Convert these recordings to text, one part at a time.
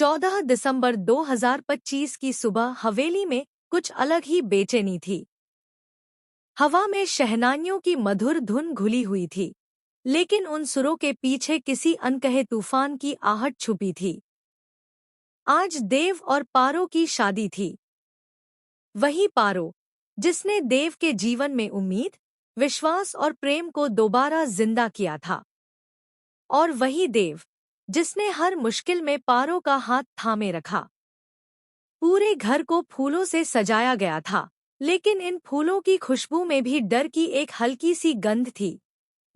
14 दिसंबर 2025 की सुबह हवेली में कुछ अलग ही बेचैनी थी। हवा में शहनाइयों की मधुर धुन घुली हुई थी, लेकिन उन सुरों के पीछे किसी अनकहे तूफान की आहट छुपी थी। आज देव और पारो की शादी थी। वही पारो जिसने देव के जीवन में उम्मीद, विश्वास और प्रेम को दोबारा जिंदा किया था, और वही देव जिसने हर मुश्किल में पारो का हाथ थामे रखा। पूरे घर को फूलों से सजाया गया था, लेकिन इन फूलों की खुशबू में भी डर की एक हल्की सी गंध थी,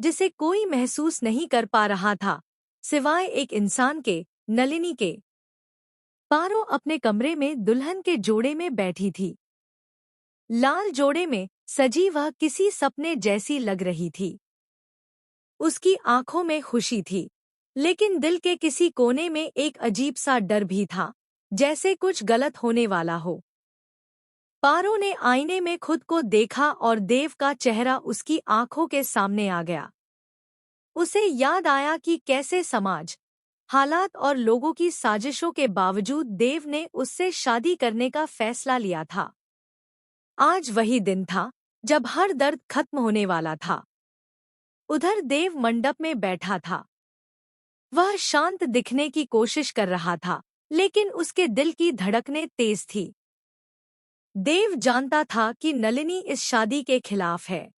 जिसे कोई महसूस नहीं कर पा रहा था, सिवाय एक इंसान के, नलिनी के। पारो अपने कमरे में दुल्हन के जोड़े में बैठी थी। लाल जोड़े में सजी वह किसी सपने जैसी लग रही थी। उसकी आंखों में खुशी थी, लेकिन दिल के किसी कोने में एक अजीब सा डर भी था, जैसे कुछ गलत होने वाला हो। पारो ने आईने में खुद को देखा और देव का चेहरा उसकी आंखों के सामने आ गया। उसे याद आया कि कैसे समाज, हालात और लोगों की साजिशों के बावजूद देव ने उससे शादी करने का फैसला लिया था। आज वही दिन था जब हर दर्द खत्म होने वाला था। उधर देव मंडप में बैठा था। वह शांत दिखने की कोशिश कर रहा था, लेकिन उसके दिल की धड़कनें तेज थी। देव जानता था कि नलिनी इस शादी के खिलाफ है।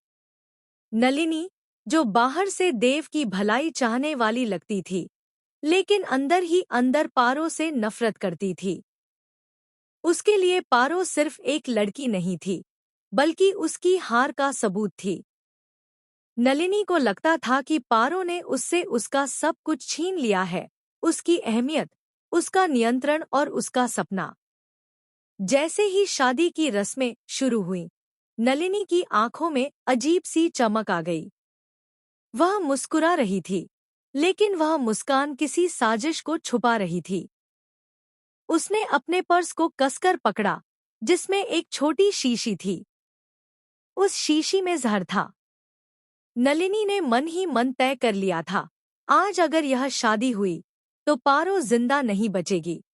नलिनी, जो बाहर से देव की भलाई चाहने वाली लगती थी, लेकिन अंदर ही अंदर पारो से नफरत करती थी। उसके लिए पारो सिर्फ एक लड़की नहीं थी, बल्कि उसकी हार का सबूत थी। नलिनी को लगता था कि पारो ने उससे उसका सब कुछ छीन लिया है, उसकी अहमियत, उसका नियंत्रण और उसका सपना। जैसे ही शादी की रस्में शुरू हुईं, नलिनी की आंखों में अजीब सी चमक आ गई। वह मुस्कुरा रही थी, लेकिन वह मुस्कान किसी साजिश को छुपा रही थी। उसने अपने पर्स को कसकर पकड़ा, जिसमें एक छोटी शीशी थी। उस शीशी में जहर था। नलिनी ने मन ही मन तय कर लिया था, आज अगर यह शादी हुई, तो पारो जिंदा नहीं बचेगी।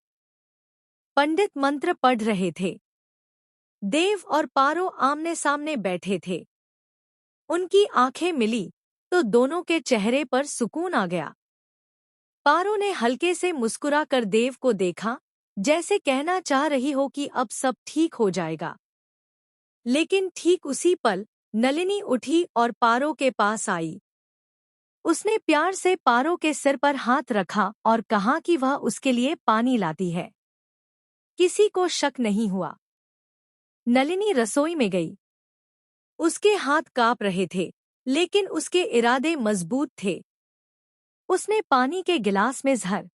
पंडित मंत्र पढ़ रहे थे। देव और पारो आमने सामने बैठे थे। उनकी आंखें मिली तो दोनों के चेहरे पर सुकून आ गया। पारो ने हल्के से मुस्कुरा कर देव को देखा, जैसे कहना चाह रही हो कि अब सब ठीक हो जाएगा। लेकिन ठीक उसी पल नलिनी उठी और पारो के पास आई। उसने प्यार से पारो के सिर पर हाथ रखा और कहा कि वह उसके लिए पानी लाती है। किसी को शक नहीं हुआ। नलिनी रसोई में गई। उसके हाथ कांप रहे थे, लेकिन उसके इरादे मजबूत थे। उसने पानी के गिलास में जहर